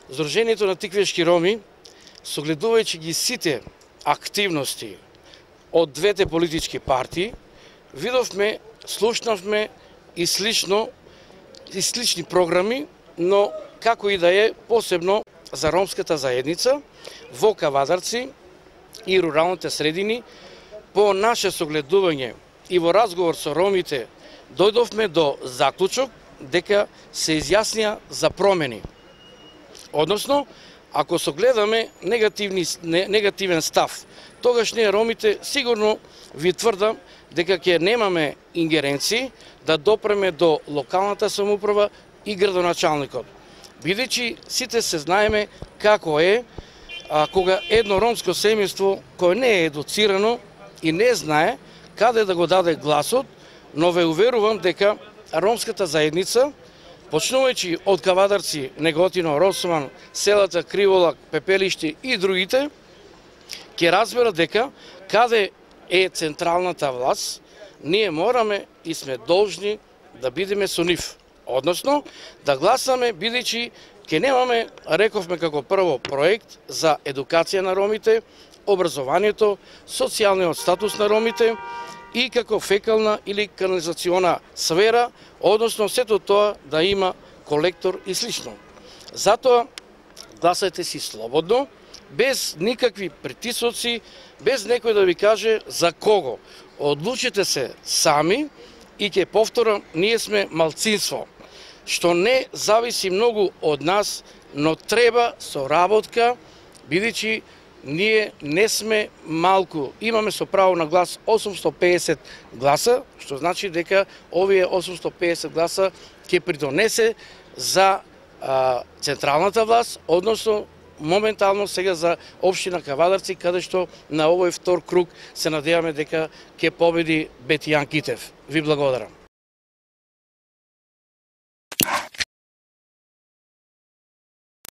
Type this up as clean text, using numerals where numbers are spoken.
Сдруженијето на тиквешки роми, согледувајќи ги сите активности од двете политички партии, видовме, слушнавме и слични програми, но како и да е, посебно за ромската заедница во Кавадарци и руралните средини, по наше согледување и во разговор со ромите, дојдовме до заклучок дека се изјаснија за промени. Односно, ако согледаме негативен став, тогаш ние ромите сигурно ви тврдам дека ќе немаме ингеренции да допреме до локалната самоуправа и градоначалникот. Бидејќи сите се знаеме како е кога едно ромско семејство кое не е едуцирано и не знае каде да го даде гласот, но ве уверувам дека ромската заедница, почнувајќи од Кавадарци, Неготино, Росман, селата Криволак, Пепелиште и другите, ќе разберат дека каде е централната власт, ние мораме и сме должни да бидеме со нив. Односно, да гласаме, бидејќи ќе немаме, рековме како прво, проект за едукација на ромите, образованието, социјалниот статус на ромите и како фекална или канализациона сфера, односно сето тоа да има колектор и слично. Затоа гласајте си слободно, без никакви притисоци, без некој да ви каже за кого. Одлучите се сами и ќе повторам, ние сме малцинство, што не зависи многу од нас, но треба соработка, бидејќи ние не сме малку. Имаме со право на глас 850 гласа, што значи дека овие 850 гласа ќе придонесе за централната власт, односно моментално сега за општина Кавадарци, каде што на овој втор круг се надеваме дека ќе победи Бетијан Китев. Ви благодарам.